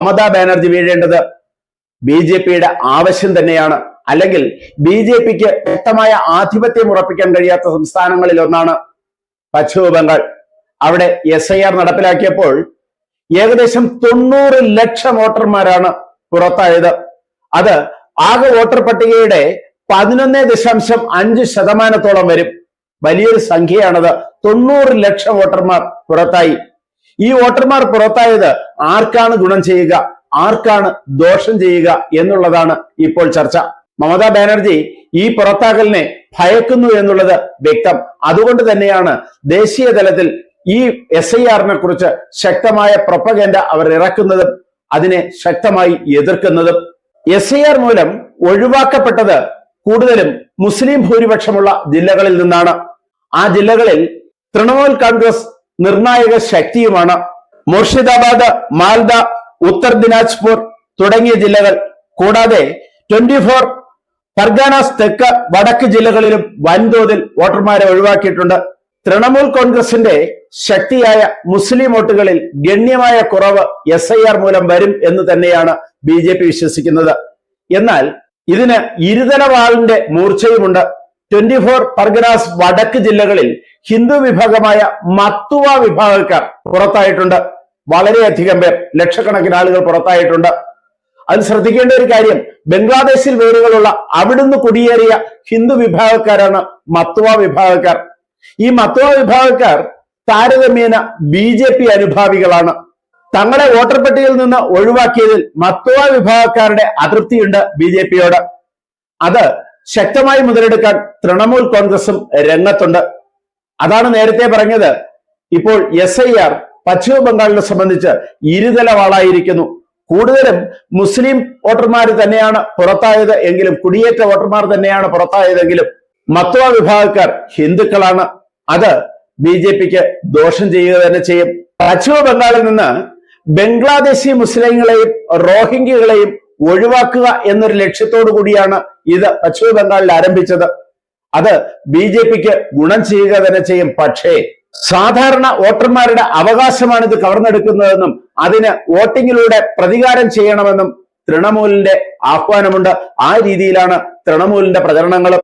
മമതാ ബാനർജി വീഴേണ്ടത് ബി.ജെ.പിയുടെ ആവശ്യം തന്നെയാണ്. അല്ലെങ്കിൽ ബി.ജെ.പിക്ക് വ്യക്തമായ ആധിപത്യം ഉറപ്പിക്കാൻ കഴിയാത്ത സംസ്ഥാനങ്ങളിൽ ഒന്നാണ് പശ്ചിമ ബംഗാൾ. അവിടെ SIR നടപ്പിലാക്കിയപ്പോൾ ഏകദേശം 90 ലക്ഷം വോട്ടർമാരാണ് പുറത്തായത്. അത് ആകെ വോട്ടർ പട്ടികയുടെ 11.5% വരും. വലിയൊരു സംഖ്യയാണത്. 90 ലക്ഷം വോട്ടർമാർ പുറത്തായി. ഈ വോട്ടർമാർ പുറത്തായത് ആർക്കാണ് ഗുണം ചെയ്യുക, ആർക്കാണ് ദോഷം ചെയ്യുക എന്നുള്ളതാണ് ഇപ്പോൾ ചർച്ച. മമതാ ബാനർജി ഈ പുറത്താക്കലിനെ ഭയക്കുന്നു എന്നുള്ളത് വ്യക്തം. അതുകൊണ്ട് തന്നെയാണ് ദേശീയ തലത്തിൽ ഈ SIR-നെ കുറിച്ച് ശക്തമായ പ്രൊപ്പഗൻഡ അവർ ഇറക്കുന്നതും അതിനെ ശക്തമായി എതിർക്കുന്നതും. SIR മൂലം ഒഴിവാക്കപ്പെട്ടത് കൂടുതലും മുസ്ലിം ഭൂരിപക്ഷമുള്ള ജില്ലകളിൽ നിന്നാണ്. ആ ജില്ലകളിൽ തൃണമൂൽ കോൺഗ്രസ് നിർണായക ശക്തിയുമാണ്. മുർഷിദാബാദ്, മാൽദ, ഉത്തർ ദിനാജ്പൂർ തുടങ്ങിയ ജില്ലകൾ കൂടാതെ 24 പർഗാനാസ് തെക്ക് വടക്ക് ജില്ലകളിലും വൻതോതിൽ വോട്ടർമാരെ ഒഴിവാക്കിയിട്ടുണ്ട്. തൃണമൂൽ കോൺഗ്രസിന്റെ ശക്തിയായ മുസ്ലിം വോട്ടുകളിൽ ഗണ്യമായ കുറവ് SIR മൂലം വരും എന്ന് തന്നെയാണ് ബി.ജെ.പി വിശ്വസിക്കുന്നത്. എന്നാൽ ഇതിന് ഇരുതലവാളിന്റെ മൂർച്ചയുമുണ്ട്. 24 പർഗനാസ് വടക്ക് ജില്ലകളിൽ ഹിന്ദു വിഭാഗമായ മത്തുവ വിഭാഗക്കാർ പുറത്തായിട്ടുണ്ട്. വളരെയധികം പേർ, ലക്ഷക്കണക്കിന് ആളുകൾ പുറത്തായിട്ടുണ്ട്. അത് ശ്രദ്ധിക്കേണ്ട ഒരു കാര്യം, ബംഗ്ലാദേശിൽ വേരുകളുള്ള അവിടുന്ന് കുടിയേറിയ ഹിന്ദു വിഭാഗക്കാരാണ് മത്തുവ വിഭാഗക്കാർ. ഈ മത്തുവ വിഭാഗക്കാർ താരതമ്യേന ബി.ജെ.പി അനുഭാവികളാണ്. തങ്ങളെ വോട്ടർ പട്ടികയിൽ നിന്ന് ഒഴിവാക്കിയതിൽ മത്തുവ വിഭാഗക്കാരുടെ അതൃപ്തിയുണ്ട് ബി.ജെ.പിയോട്. അത് ശക്തമായി മുതലെടുക്കാൻ തൃണമൂൽ കോൺഗ്രസും രംഗത്തുണ്ട്. അതാണ് നേരത്തെ പറഞ്ഞത്. ഇപ്പോൾ SIR പശ്ചിമ ബംഗാളിനെ സംബന്ധിച്ച് ഇരുതലവാളായിരിക്കുന്നു. കൂടുതലും മുസ്ലിം വോട്ടർമാർ തന്നെയാണ് പുറത്തായത് എങ്കിലും, കുടിയേറ്റ വോട്ടർമാർ തന്നെയാണ് പുറത്തായതെങ്കിലും മത്തുവ വിഭാഗക്കാർ ഹിന്ദുക്കളാണ്. അത് ബി.ജെ.പിക്ക് ദോഷം ചെയ്യുക തന്നെ ചെയ്യും. പശ്ചിമ ബംഗാളിൽ നിന്ന് ബംഗ്ലാദേശി മുസ്ലിങ്ങളെയും റോഹിംഗ്യകളെയും ഒഴിവാക്കുക എന്നൊരു ലക്ഷ്യത്തോടു കൂടിയാണ് ഇത് പശ്ചിമ ബംഗാളിൽ ആരംഭിച്ചത്. അത് ബി.ജെ.പിക്ക് ഗുണം ചെയ്യുക തന്നെ ചെയ്യും. പക്ഷേ സാധാരണ വോട്ടർമാരുടെ അവകാശമാണ് ഇത് കവർന്നെടുക്കുന്നതെന്നും അതിന് വോട്ടിങ്ങിലൂടെ പ്രതികാരം ചെയ്യണമെന്നും തൃണമൂലിന്റെ ആഹ്വാനമുണ്ട്. ആ രീതിയിലാണ് തൃണമൂലിന്റെ പ്രചരണങ്ങളും.